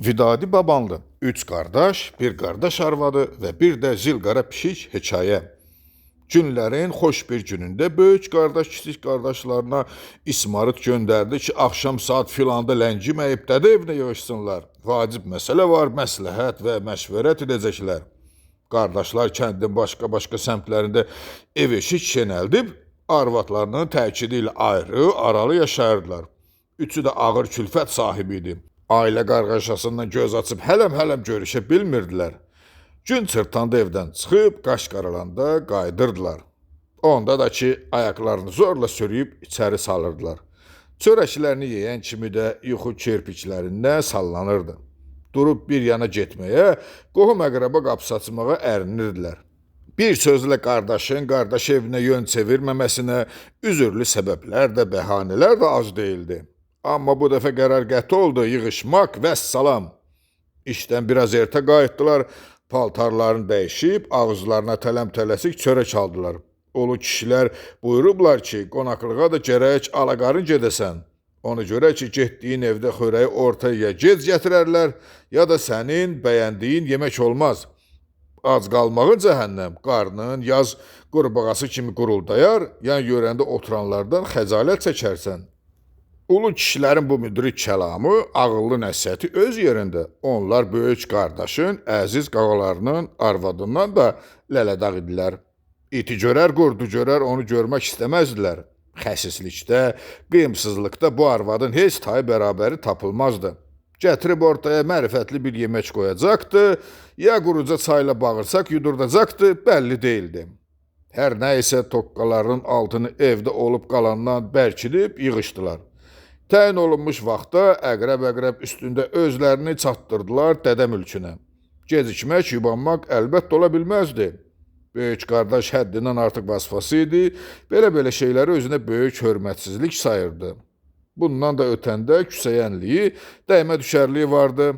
Vidadi Babanlı, üç qardaş, bir qardaş arvadı və bir də zilqara pişik hekayə. Günlərin xoş bir günündə böyük qardaş kiçik qardaşlarına ismarıt göndərdi ki, axşam saat filanda ləngiməyib dədə evinə yığışsınlar. Vacib məsələ var, məsləhət və məşvərət edəcəklər. Qardaşlar kəndin başqa-başqa səmtlərində ev-eşik şenəldib, arvadlarının təkidi ilə ayrı, aralı yaşayırdılar. Üçü də ağır külfət sahibi idi. Ailə qarğaşasından göz açıb hələm-hələm görüşə bilmirdilər. Gün çırtanda evdən çıxıb, qaş qaralanda qayıdırdılar. Onda da ki, ayaqlarını zorla sürüyüb içəri salırdılar. Çörəklərini yeyən kimi də yuxu kirpiklərində sallanırdı. Durub bir yana getməyə, qohum-əqrəba qapısı açmağa ərinirdilər. Bir sözlə qardaşın qardaş evinə yön çevirməməsinə üzürlü səbəblər də, bəhanələr də az deyildi. Amma bu dəfə qərar qəti oldu, yığışmaq və salam. İşdən biraz ertə qayıtdılar, paltarlarını dəyişib, ağızlarına tələm-tələsik çörək aldılar. Ulu kişilər buyurublar ki, qonaqlığa da gərək alaqarın gedəsən. Ona görə ki, getdiyin evdə xörəyi ortaya gec gətirərlər, ya da sənin bəyəndiyin yemək olmaz. Ac qalmağın cəhənnəm, qarnın yaz qurbağası kimi quruldayar, yan yörəndə oturanlardan xəcalət çəkərsən. Ulu kişilərin bu müdrik kəlamı, ağıllı nəsihəti öz yerində. Onlar böyük qardaşın, əziz qağalarının arvadından da lələdağ idilər. İti görər, qurdu görər, onu görmək istəməzdilər. Xəsislikdə, qıyımsızlıqda bu arvadın heç tayı bərabəri tapılmazdı. Gətirib ortaya mərifətli bir yemək qoyacaqdı, ya quruca çayla bağırsaq yudurdacaqdı, bəlli deyildi. Hər nə isə toqqaların altını evdə olub qalandan bərkidib yığışdılar. Təyin olunmuş vaxtda əqrəb-əqrəb üstündə özlərini çatdırdılar dədə mülkünə. Gecikmək, yubanmaq əlbəttə ola bilməzdi. Böyük qardaş həddindən artıq vasfası idi, belə-belə şeyləri özünə böyük hörmətsizlik sayırdı. Bundan da ötəndə küsəyənliyi, dəymə düşərliyi vardı.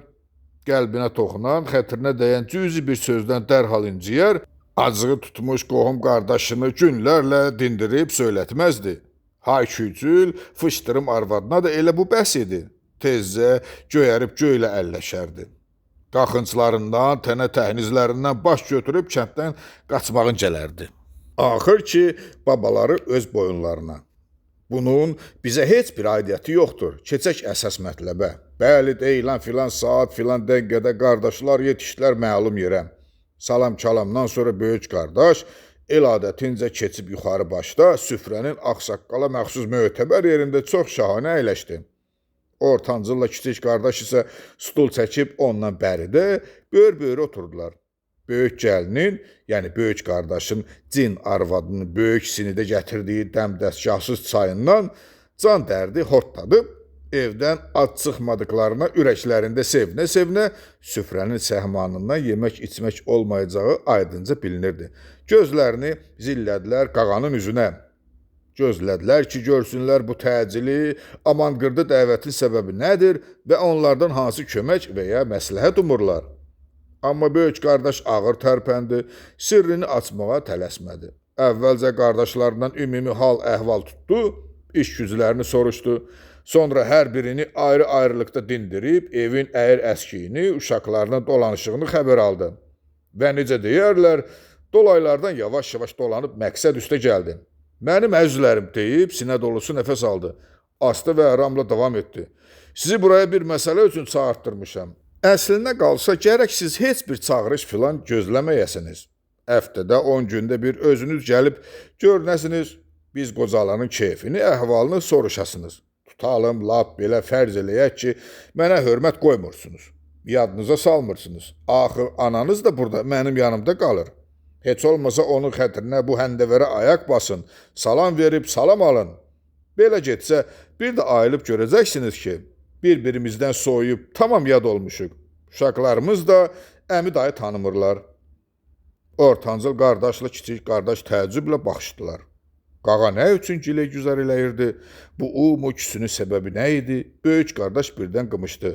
Qəlbinə toxunan, xətrinə dəyən cüzi bir sözdən dərhal inciyər, acığı tutmuş qohum qardaşını günlərlə dindirib söylətməzdi. Hay-küycül, fışdırım arvadına da elə bu bəs idi. Tezcə göyərib göylə əlləşərdi. Qaxınçlarından, tənə təhnizlərindən baş götürüb kənddən qaçmağın gələrdi. Axır ki, babaları öz boyunlarına. Bunun bizə heç bir aidiyyəti yoxdur. Keçək əsas mətləbə. Bəli, deyilən filan saat, filan dəqiqədə qardaşlar yetişdilər məlum yerə. Salam-kalamdan sonra böyük qardaş el adətincə keçib yuxarı başda süfrənin ağsaqqala məxsus mötəbər yerində çox şahanə əyləşdi. Ortancılla kiçik qardaş isə stul çəkib ondan bəridə böyür-böyür oturdular. Böyük gəlinin, yəni böyük qardaşın cin arvadının böyük sinidə gətirdiyi dəmdəstgahsız çayından can dərdi hortladı. Evdən ad çıxmadıqlarına ürəklərində sevinə-sevinə süfrənin səhmanından yemək-içmək olmayacağı aydınca bilinirdi. Gözlərini zillədilər qağanın üzünə. Gözlədilər ki, görsünlər bu təcili, amanqırdı dəvətin səbəbi nədir və onlardan hansı kömək və ya məsləhət umurlar. Amma böyük qardaş ağır tərpəndi, sirrini açmağa tələsmədi. Əvvəlcə qardaşlarından ümumi hal əhval tutdu, iş güclərini soruşdu. Sonra hər birini ayrı-ayrılıqda dindirib, evin əyir əskiyini, uşaqlarının dolanışığını xəbər aldı. Və necə deyərlər, dolaylardan yavaş-yavaş dolanıb məqsəd üstə gəldi. Mənim əzizlərim deyib, sinə dolusu nəfəs aldı. Asta və əramla davam etdi. Sizi buraya bir məsələ üçün çağırtdırmışam. Əslinə qalsa, gərək siz heç bir çağırış filan gözləməyəsiniz. Həftədə 10 gündə bir özünüz gəlib görünəsiniz, biz qocaların keyfini, əhvalını soruşasınız. Tutalım, lap belə fərz eləyək ki, mənə hörmət qoymursunuz. Yadınıza salmırsınız. Axır, ananız da burada mənim yanımda qalır. Heç olmasa onun xətrinə bu həndəvərə ayaq basın, salam verib salam alın. Belə getsə, bir də ayılıb görəcəksiniz ki, bir-birimizdən soyuyub tamam yad olmuşuq. Uşaqlarımız da əmi dayı tanımırlar. Ortancıl qardaşla kiçik qardaş təəccüblə baxışdılar. Qağa nə üçün gilə güzar eləyirdi? Bu umuküsünün səbəbi nə idi? Böyük qardaş birdən qımışdı.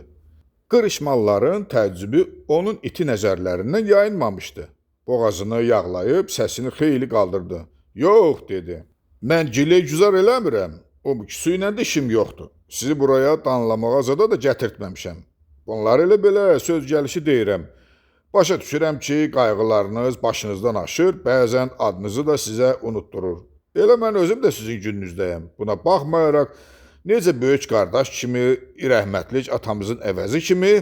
Qırışmalıların təəccübü onun iti nəzərlərindən yayınmamışdı. Boğazını yağlayıb səsini xeyli qaldırdı. Yox, dedi. Mən gilə güzar eləmirəm. Umuküsü ilə də işim yoxdur. Sizi buraya danlamağa zada da gətirtməmişəm. Bunlar elə belə söz gəlişi deyirəm. Başa düşürəm ki, qayğılarınız başınızdan aşır, bəzən adınızı da sizə unutturur. Elə mən özüm də sizin gününüzdəyəm. Buna baxmayaraq, necə böyük qardaş kimi, rəhmətlik atamızın əvəzi kimi,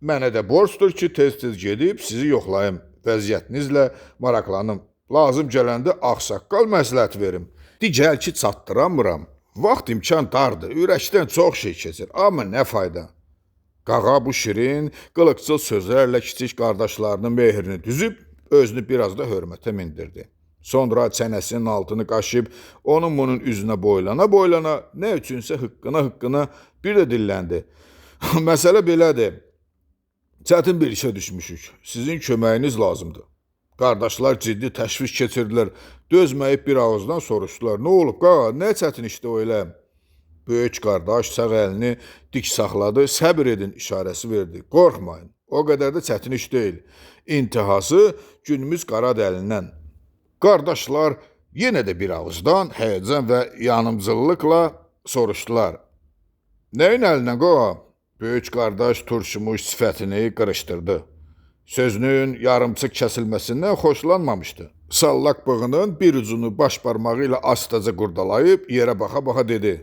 mənə də borcdur ki, tez-tez gedib sizi yoxlayım, vəziyyətinizlə maraqlanım. Lazım gələndə ağsaqqal məsləhət verim. Digər ki, çatdıramıram. Vaxt imkan dardır, ürəkdən çox şey keçir, amma nə fayda? Qağa bu şirin, qılıqçıl sözlərlə kiçik qardaşlarının mehrini düzüb, özünü biraz da hörmətə mindirdi. Sonra çənəsinin altını qaşıb, onun bunun üzünə boylana, nə üçünsə hıqqına bir də dilləndi. Məsələ belədir. Çətin bir işə düşmüşük. Sizin köməyiniz lazımdır. Qardaşlar ciddi təşviş keçirdilər. Dözməyib bir ağızdan soruşdular. Nə olub qağa, nə çətin işdə o elə? Böyük qardaş sağ əlini dik saxladı, səbr edin işarəsi verdi. Qorxmayın, o qədər də çətin iş deyil. İntihası günümüz qara dəlindən. Qardaşlar yenə də bir ağızdan həyəcan və yanımcıllıqla soruşdular. Nəyin əlindən qağa? Böyük qardaş turşumuş sifətini qırışdırdı. Sözünün yarımçıq kəsilməsindən xoşlanmamışdı. Sallaq bığının bir ucunu baş barmağı ilə astaca qurdalayıb yerə baxa-baxa dedi.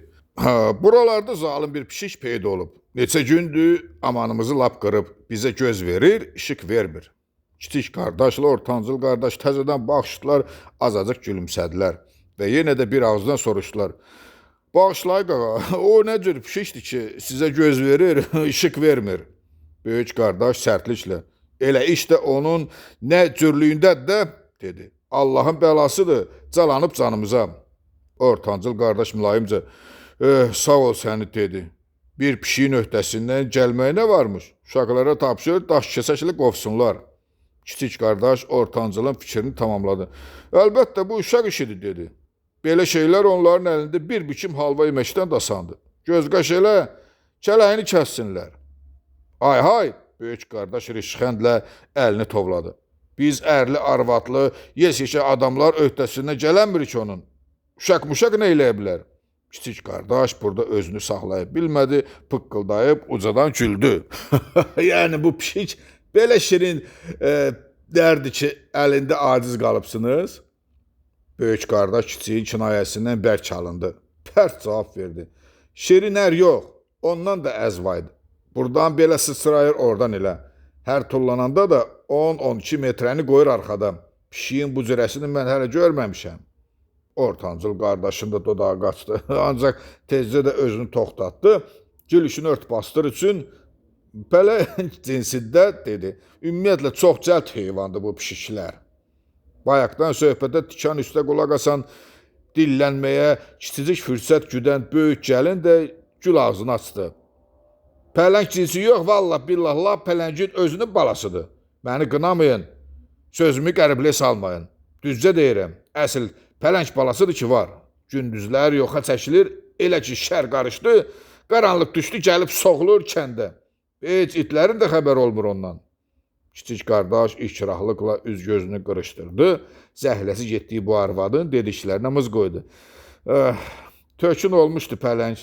Buralarda zalim bir pişik peyda olub. Neçə gündür amanımızı lap qırıb, bizə göz verir, işıq vermir. Kiçik qardaşla ortancıl qardaş təzədən baxışdılar, azacıq gülümsədilər və yenə də bir ağızdan soruşdular. Bağışlay qağa, o nə cür pişikdir ki, sizə göz verir, işıq vermir. Böyük qardaş sərtliklə, elə iş də onun nə cürlüyündədir də, dedi. Allahın bəlasıdır, calanıb canımıza. Ortancıl qardaş mülayimcə, sağ ol səni, dedi. Bir pişiyin öhdəsindən gəlməyə nə varmış? Uşaqlara tapşır, daş kəsəklə qovsunlar. Kiçik qardaş ortancılın fikrini tamamladı. Əlbəttə, bu uşaq işidir, dedi. Belə şeylər onların əlində bir biçim halva yeməkdən də asandır. Göz qaş elə, kələyini kəssinlər. Hay, böyük qardaş rişxəndlə əlini tovladı. Biz ərli, arvadlı, yes-yeşə adamlar öhdəsindən gələnmirik onun. Uşaq-muşaq nə eləyə bilər? Kiçik qardaş burada özünü saxlaya bilmədi, pıqqıldayıb ucadan güldü. Yəni bu pişik belə şirin dərdi ki, əlində aciz qalıbsınız. Böyük qardaş kiçiyin kinayəsindən bərk alındı. Pərt cavab verdi. Şirin ər yox, ondan da əzvaydı. Buradan belə sıçrayır, oradan elə. Hər tullananda da 10-12 metrəni qoyur arxadan. Pişiyin bu cürəsini mən hələ görməmişəm. Ortancıl qardaşın da dodağı qaçdı. Ancaq tezcə də özünü toxtatdı. Gülüşünü ört bastır üçün belə cinsində, dedi. Ümumiyyətlə çox cəld heyvandır bu pişiklər. Bayaqdan söhbətə tikan üstə qulaq asan, dillənməyə kiçicik fürsət güdən böyük gəlin də gül ağzını açdı. Pələng cinsi yox, vallah billah, lap pələngin özünün balasıdır. Məni qınamayın, sözümü qəribliyə salmayın. Düzcə deyirəm, əsl pələng balasıdır ki var. Gündüzlər yoxa çəkilir, elə ki şər qarışdı, qaranlıq düşdü, gəlib soğulur kəndə. Heç itlərin də xəbər olmur ondan. Kiçik qardaş ikrahlıqla üz-gözünü qırışdırdı, zəhləsi getdiyi bu arvadın dediklərinə mız qoydu. Tökün olmuşdu pələng.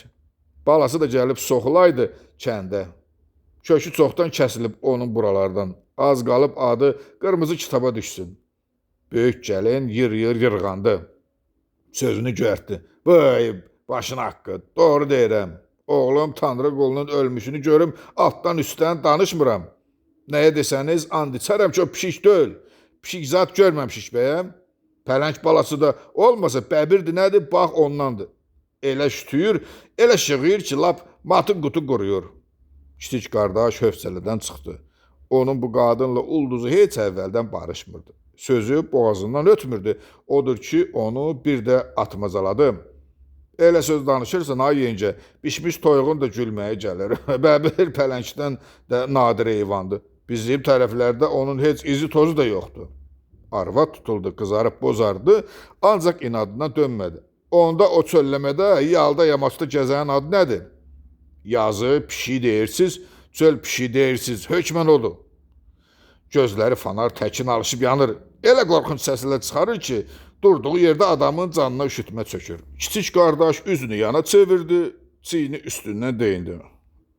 Balası da gəlib soxulaydı kəndə. Kökü çoxdan kəsilib onun buralardan. Az qalıb adı qırmızı kitaba düşsün. Böyük gəlin yırğandı. Sözünü göyərtdi. Vay, başın haqqı, doğru deyirəm. Oğlum Tanrı qolunun ölmüşünü görüm, altdan üstdən danışmıram. Nəyə desəniz, and içərəm ki, o pişik deyil. Pişik zat görməmişik bəyəm. Pələng balası da olmasa bəbirdir, nədir, bax ondandır. Elə şütüyür, elə şığıyır ki, lap matın qutu quruyur. Kiçik qardaş hövsələdən çıxdı. Onun bu qadınla ulduzu heç əvvəldən barışmırdı. Sözü boğazından ötmürdü. Odur ki, onu bir də atmazaladı. Elə söz danışırsan, ay yencə, bişmiş toyuğun da gülməyə gəlir. Bəbir pələngdən də nadir heyvandır. Bizim tərəflərdə onun heç izi tozu da yoxdur. Arvad tutuldu, qızarıb bozardı, ancaq inadına dönmədi. Onda o çölləmədə, yalda yamaçda gəzənin adı nədir? Yazı pişik deyirsiz, çöl pişik deyirsiz, hökmən odur. Gözləri fanar təkin alışıb yanır. Elə qorxunç səslə çıxarır ki, durduğu yerdə adamın canına üşütmə çökür. Kiçik qardaş üzünü yana çevirdi, çiyini üstündən deyindi.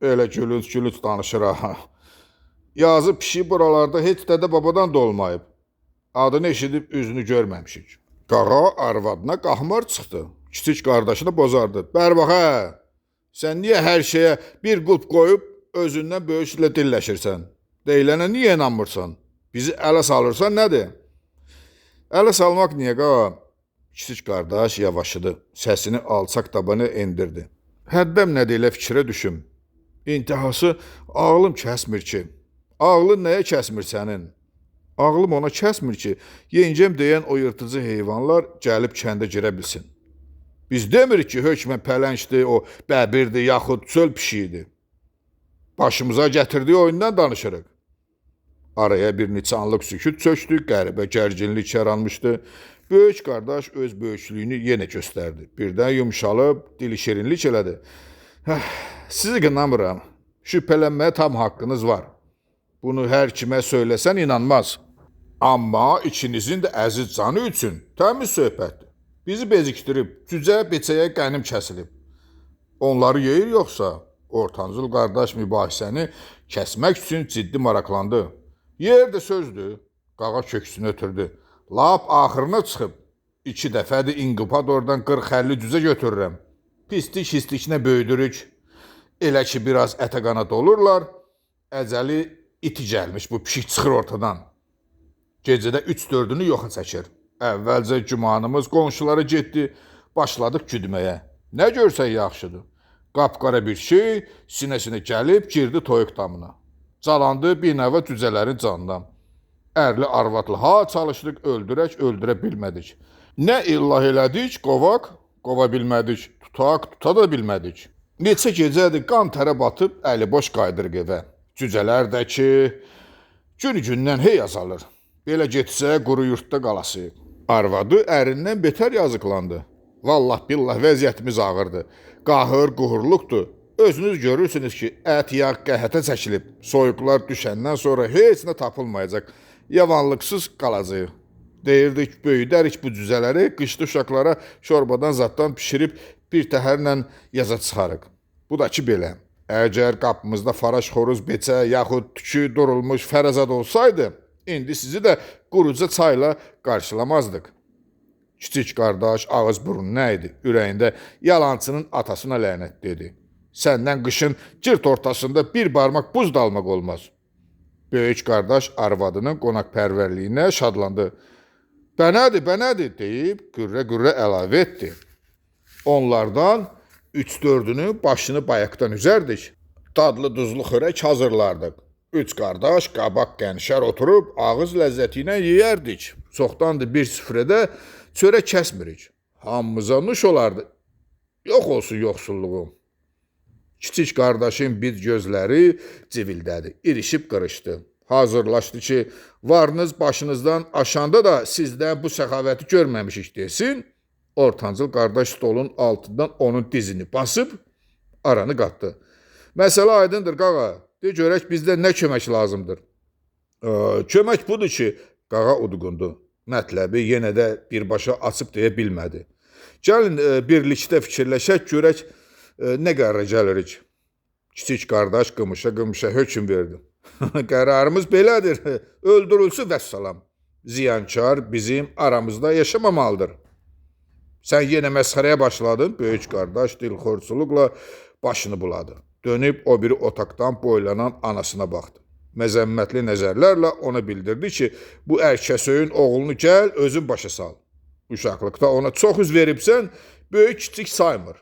Elə gülünc danışır ha. Yazı pişik buralarda heç dədə babadan da olmayıb. Adını eşidib üzünü görməmişik. Qağa arvadına qahmar çıxdı. Kiçik qardaşını bozardı. Bər bax hə, sən niyə hər şeyə bir qulp qoyub özündən böyüklə dilləşirsən? Deyilənə niyə inanmırsan? Bizi ələ salırsan nədir? Ələ salmaq niyə qağa? Kiçik qardaş yavaşıdı. Səsini alçaq tabana endirdi. Həddəm nədir elə fikrə düşüm. İntihası ağlım kəsmir ki. Ağlın nəyə kəsmir sənin? Ağlım ona kəsmir ki, yengəm deyən o yırtıcı heyvanlar gəlib kəndə girə bilsin. Biz demirik ki, hökmən pələngdir, o bəbirdir, yaxud çöl pişiyidir. Başımıza gətirdiyi oyundan danışırıq. Araya bir neçə anlıq sükut çökdü, qəribə gərginlik yaranmışdı. Böyük qardaş öz böyüklüyünü yenə göstərdi. Birdən yumşalıb, dili şirinlik elədi. Sizi qınamıram. Şübhələnməyə tam haqqınız var. Bunu hər kimə söyləsən inanmaz. Amma ikinizin də əziz canı üçün təmiz söhbətdir. Bizi bezikdirib, cücə beçəyə qənim kəsilib. Onları yeyir yoxsa? Ortancıl qardaş mübahisəni kəsmək üçün ciddi maraqlandı. Yer də sözdür. Qağa köksünü ötürdü. Lap axırına çıxıb. 2 dəfədir inkubatordan 40-50 cüzə götürürəm. Pislik-hisliklə böyüdürük. Elə ki biraz ətə qana dolurlar. Əcəli iti gəlmiş bu pişik çıxır ortadan. Gecədə 3-4-ünü yoxa çəkir. Əvvəlcə gümanımız qonşulara getdi. Başladıq güdməyə. Nə görsək yaxşıdır. Qapqara bir şey sinəsinə gəlib girdi toyuq damına. Calandı bir nəvə cücələrin canından. Ərli arvadlı ha çalışdıq, öldürə bilmədik. Nə illah elədik, qovaq, qova bilmədik, tutaq, tuta da bilmədik. Neçə gecədir qan tərə batıb, əli boş qaydırıq evə. Cücələr də ki, gün-gündən hey azalır. Belə getsə quru yurtda qalası. Arvadı ərindən betər yazıqlandı. Vallah billah vəziyyətimiz ağırdı. Qahır, quhurluqdur. Özünüz görürsünüz ki, ət yağ qəhətə çəkilib. Soyuqlar düşəndən sonra heç nə tapılmayacaq. Yavanlıqsız qalacaq. Deyirdik, böyüdərik bu cüzələri, qışlı uşaqlara şorbadan zaddan pişirib bir təhərlə yaza çıxarıq. Bu da ki belə. Əgər qapımızda faraş xoruz beçə yaxud tükü durulmuş fərəzad olsaydı, indi sizi də quruca çayla qarşılamazdıq. Kiçik qardaş ağız burun nə idi? Ürəyində yalançının atasına lənət dedi. Səndən qışın cırt ortasında bir barmaq buz da almaq olmaz. Böyük qardaş arvadının qonaqpərvərliyinə şadlandı. Bənədir deyib qürrə əlavə etdi. Onlardan 3-4-ünü başını bayaqdan üzərdik. Dadlı duzlu xörək hazırlardıq. 3 qardaş qabaq qənşər oturub ağız ləzzəti ilə yeyərdik. Çoxdandır bir süfrədə çörək kəsmirik. Hamımıza nuş olardı. Yox olsun yoxsulluğum. Kiçik qardaşın bir gözləri civildədi, irişib qırışdı. Hazırlaşdı ki, varınız başınızdan aşanda da sizdən bu səxavəti görməmişik desin. Ortancıl qardaş stolun altından onun dizini basıb aranı qatdı. Məsələ aydındır qağa. De görək bizdə nə kömək lazımdır? Kömək budur ki, qağa udqundu. Mətləbi yenə də birbaşa açıb deyə bilmədi. Gəlin birlikdə fikirləşək, görək nə qərara gəlirik. Kiçik qardaş qımışa hökm verdi. Qərarımız belədir. Öldürülsün vəssalam. Ziyankar bizim aramızda yaşamamalıdır. Sən yenə məsxərəyə başladın. Böyük qardaş dilxorçuluqla başını buladı. Dönüb o biri otaqdan boylanan anasına baxdı. Məzəmmətli nəzərlərlə ona bildirdi ki, bu ərkəsöyün oğlunu gəl, özün başa sal. Uşaqlıqda ona çox üz veribsən, böyük kiçik saymır.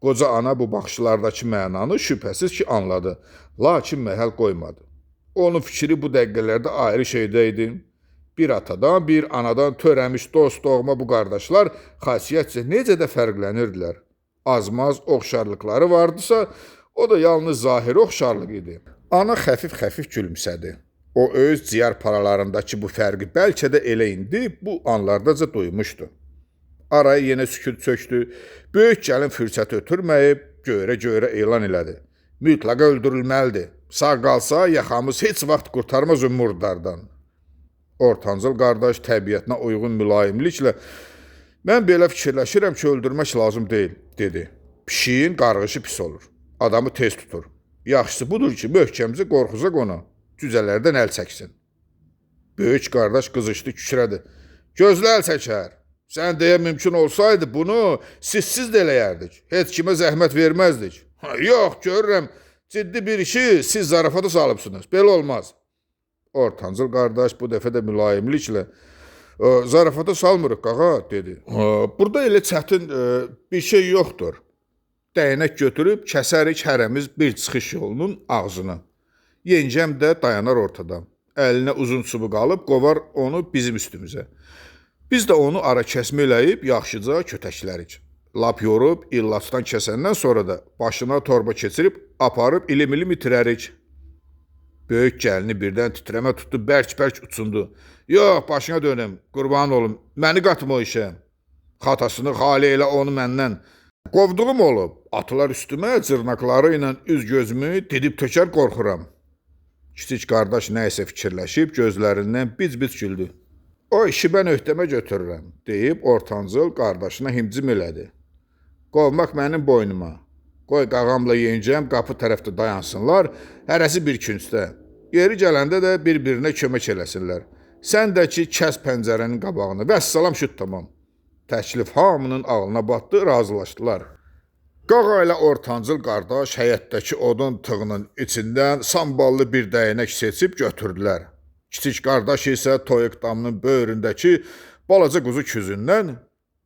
Qoca ana bu baxışlardakı mənanı şübhəsiz ki anladı, lakin məhəl qoymadı. Onun fikri bu dəqiqələrdə ayrı şeydə idi. Bir atadan, bir anadan törəmiş dost doğma bu qardaşlar xasiyyətcə necə də fərqlənirdilər. Azmaz oxşarlıqları vardısa, o da yalnız zahiri oxşarlıq idi. Ana xəfif gülümsədi. O öz ciyar paralarındakı bu fərqi bəlkə də elə indi bu anlardaca duymuşdu. Araya yenə sükut çökdü. Böyük gəlin fürsəti ötürməyib göyrə elan elədi. Mütləq öldürülməlidir. Sağ qalsa yaxamız heç vaxt qurtarmaz o murdardan. Ortancıl qardaş təbiətinə uyğun mülayimliklə mən belə fikirləşirəm ki, öldürmək lazım deyil, dedi. Pişiyin qarğışı pis olur. Adamı tez tutur. Yaxşısı budur ki, möhkəmcə qorxuzaq onu, cüzələrdən əl çəksin. Böyük qardaş qızışdı, kükrədi. Gözlə əl çəkər. Sən deyə mümkün olsaydı bunu sizsiz də eləyərdik. Heç kimə zəhmət verməzdik. Yox, görürəm, ciddi bir işi siz zarafata salıbsınız. Belə olmaz. Ortancıl qardaş bu dəfə də mülayimliklə zarafata salmırıq qağa, dedi. Burada elə çətin bir şey yoxdur. Dəyənək götürüb kəsərik hərəmiz bir çıxış yolunun ağzını. Yengəm də dayanar ortada. Əlinə uzun çubuq alıb qovar onu bizim üstümüzə. Biz də onu ara kəsmə eləyib yaxşıca kötəklərik. Lap yorub illacdan kəsəndən sonra da başına torba keçirib aparıb ilim-ilim itirərik. Böyük gəlini birdən titrəmə tutdu, bərk-bərk uçundu. Yox, başına dönüm, qurban olum, məni qatma o işə. Xatasını xali elə onu məndən. Qovduğum olub, atılar üstümə cırnaqları ilə üz gözümü didib tökər qorxuram. Kiçik qardaş nəysə fikirləşib gözlərindən biz-biz güldü. O işi mən öhdəmə götürürəm, deyib ortancıl qardaşına himcim elədi. Qovmaq mənim boynuma. Qoy qağamla yengəm qapı tərəfdə dayansınlar, hərəsi bir küncdə. Yeri gələndə də bir-birinə kömək eləsinlər. Sən də ki, kəs pəncərənin qabağını. Vəssalam, şut tamam. Təklif hamının ağlına batdı, razılaşdılar. Qağa ilə ortancıl qardaş həyətdəki odun tığının içindən samballı bir dəyənək seçib götürdülər. Kiçik qardaş isə toyuq damının böyründəki balaca quzu küzündən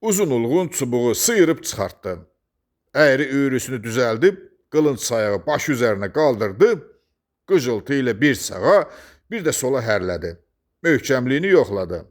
uzun ulğun çubuğu sıyırıb çıxartdı. Əyri üyrüsünü düzəldib, qılınc sayağı baş üzərinə qaldırdı, qıcıltı ilə bir sağa, bir də sola hərlədi. Möhkəmliyini yoxladı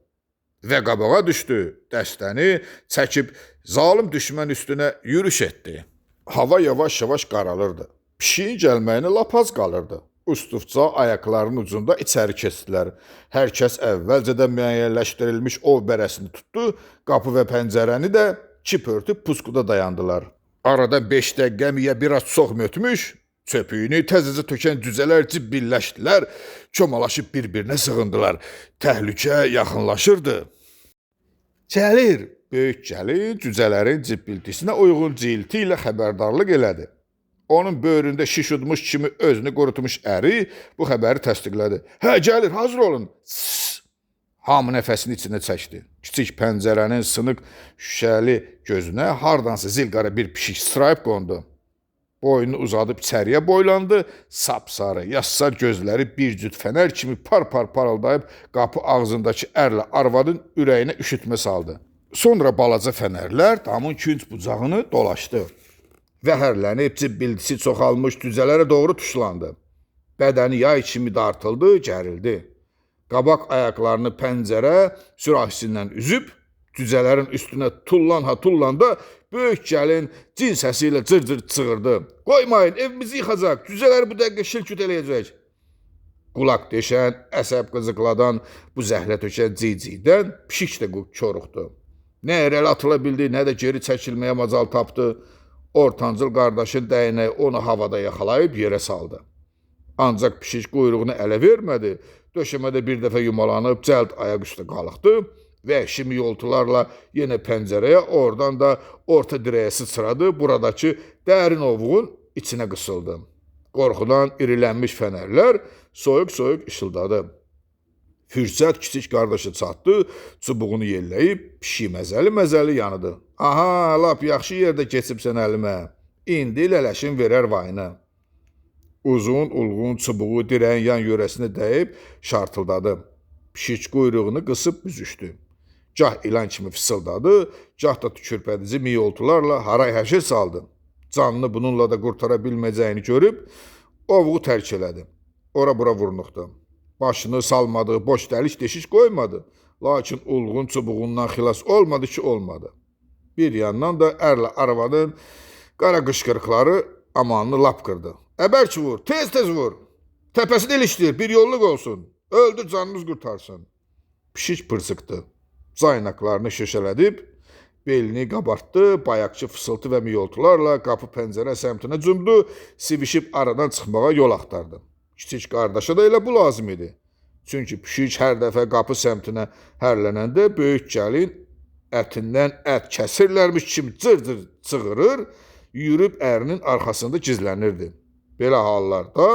və qabağa düşdü, dəstəni çəkib zalim düşmən üstünə yürüş etdi. Hava yavaş-yavaş qaralırdı. Pişiyin gəlməyinə lap az qalırdı. Ustufca ayaqlarının ucunda içəri keçdilər. Hər kəs əvvəlcədən müəyyənləşdirilmiş ov bərəsini tutdu, qapı və pəncərəni də çip örtüb puskuda dayandılar. Arada 5 dəqiqə miyə biraz çox mötmüş, çöpüyünü təzəcə tökən cüzələr cibbilləşdilər, çomalaşıb bir-birinə sığındılar. Təhlükə yaxınlaşırdı. Gəlir! Böyük gəlin cüzələrin cibbiltisinə uyğun cilti ilə xəbərdarlıq elədi. Onun böyründə şiş udmuş kimi özünü qurutmuş əri bu xəbəri təsdiqlədi. Hə, gəlir, hazır olun. Sss! Hamı nəfəsini içinə çəkdi. Kiçik pəncərənin sınıq şüşəli gözünə hardansa zilqara bir pişik sırayıb qondu. Boynunu uzadıb içəriyə boylandı, sapsarı, yassar gözləri bir cüt fənər kimi par-par parıldayıb qapı ağzındakı ərlə arvadın ürəyinə üşütmə saldı. Sonra balaca fənərlər damın künc bucağını dolaşdı. Vəhərlənib cibbildisi çoxalmış düzələrə doğru tuşlandı. Bədəni yay kimi dartıldı, gərildi. Qabaq ayaqlarını pəncərə sürahisindən üzüb, düzələrin üstünə tullanda böyük gəlin cin səsi ilə cır-cır çığırdı. Qoymayın, evimizi yıxacaq, düzələri bu dəqiqə şil-küt eləyəcək. Qulaq deşən, əsəb qızıqladan, bu zəhrə tökən cicikdən pişik də çoruxdu. Nə irəli atıla bildi, nə də geri çəkilməyə macal tapdı. Ortancıl qardaşın dəyənəyi onu havada yaxalayıb yerə saldı. Ancaq pişik quyruğunu ələ vermədi. Döşəmədə bir dəfə yumalanıb cəld ayaq üstə qalıqdı. Vəhşi miyoltularla yenə pəncərəyə, oradan da orta dirəyə sıçradı. Buradakı dərin ovuğun içinə qısıldı. Qorxudan irilənmiş fənərlər soyuq-soyuq işıldadı. Fürsət kiçik qardaşı çatdı, çubuğunu yelləyib, pişik məzəli-məzəli yanıdı. Aha, lap yaxşı yerdə keçibsən əlimə. İndi lələşin verər vayına. Uzun, ulğun çubuğu dirəyin yan yörəsinə dəyib, şartıldadı. Pişik quyruğunu qısıb büzüşdü. Gah ilan kimi fısıldadı, gah da tükürpədici miyoltularla haray-həşir saldı. Canını bununla da qurtara bilməyəcəyini görüb, ovuğu tərk elədi. Ora-bura vurnuxdu. Başını salmadığı boş dəlik deşik qoymadı. Lakin ulğun çubuğundan xilas olmadı ki, olmadı. Bir yandan da ərlə arvadın qara qışqırıqları amanını lap qırdı. Əbərk vur, tez-tez vur. Təpəsini ilişdir, bir yolluk olsun. Öldür, canınız qurtarsın. Pişik pırsıqdı. Caynaqlarını şişələdib, belini qabartdı, bayaqçı fısıltı və miyoltularla qapı pəncərə səmtinə cümdü, sivişib aradan çıxmağa yol axtardı. Kiçik qardaşa da elə bu lazım idi. Çünki pişik hər dəfə qapı səmtinə hərlənəndə böyük gəlin ətindən ət kəsirlərmiş kimi cır-cır çığırır, yürüb ərinin arxasında gizlənirdi. Belə hallarda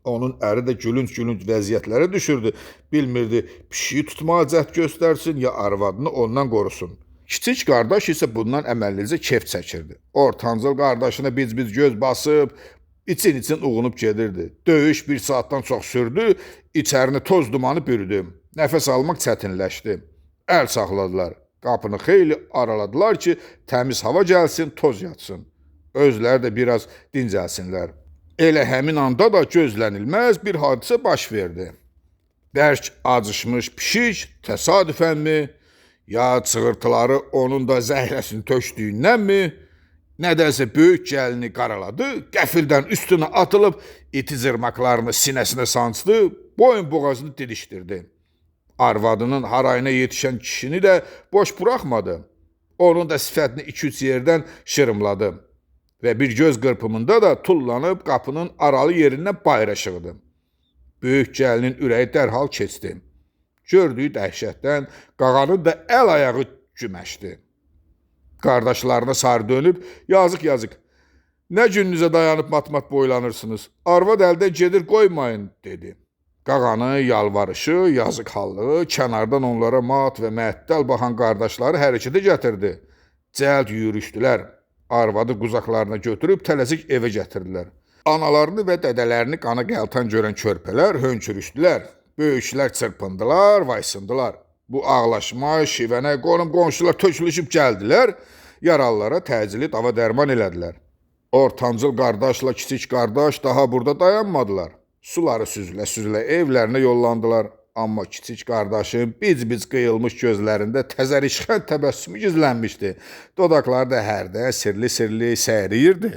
onun əri də gülünc-gülünc vəziyyətlərə düşürdü. Bilmirdi pişiyi tutmağa cəhd göstərsin ya arvadını ondan qorusun. Kiçik qardaş isə bundan əməllicə kef çəkirdi. Ortancıl qardaşına biz-biz göz basıb, için-için uğunub gedirdi. Döyüş bir saatdan çox sürdü, içərini toz dumanı bürüdü. Nəfəs almaq çətinləşdi. Əl saxladılar. Qapını xeyli araladılar ki, təmiz hava gəlsin, toz yatsın. Özləri də biraz dincəlsinlər. Elə həmin anda da gözlənilməz bir hadisə baş verdi. Bərk acışmış pişik təsadüfənmi, ya çığırtıları onun da zəhrəsini tökdüyündenmi, nədənsə böyük gəlini qaraladı, qəfildən üstünə atılıb, iti zırmaqlarını sinəsinə sancdı, boyun boğazını didişdirdi. Arvadının harayına yetişən kişini də boş buraxmadı. Onun da sifətini 2-3 yerdən şırımladı və bir göz qırpımında da tullanıb qapının aralı yerindən bayıra şığdı. Böyük gəlinin ürəyi dərhal keçdi. Gördüyü dəhşətdən qağanın da əl-ayağı güməşdi. Qardaşlarına sarı dönüb, yazıq, nə gününüzə dayanıb mat-mat boylanırsınız, arvad əldən gedir qoymayın, dedi. Qağanı, yalvarışı, yazıq hallığı, kənardan onlara mat və məəttəl baxan qardaşları hərəkətə gətirdi. Cəld yürüşdülər. Arvadı quzaqlarına götürüb tələsik evə gətirdilər. Analarını və dədələrini qana qəltan görən körpələr hönkürüşdülər. Böyüklər çırpındılar, vaysındılar. Bu ağlaşma, şivənə, qonum-qonşular tökülüşüb gəldilər, yaralılara təcili dava dərman elədilər. Ortancıl qardaşla kiçik qardaş daha burada dayanmadılar. Suları süzülə-süzülə evlərinə yollandılar. Amma kiçik qardaşın biz-biz qıyılmış gözlərində təzərişxən təbəssümü gizlənmişdi. Dodaqları da hərdən sirli-sirli səyriyirdi.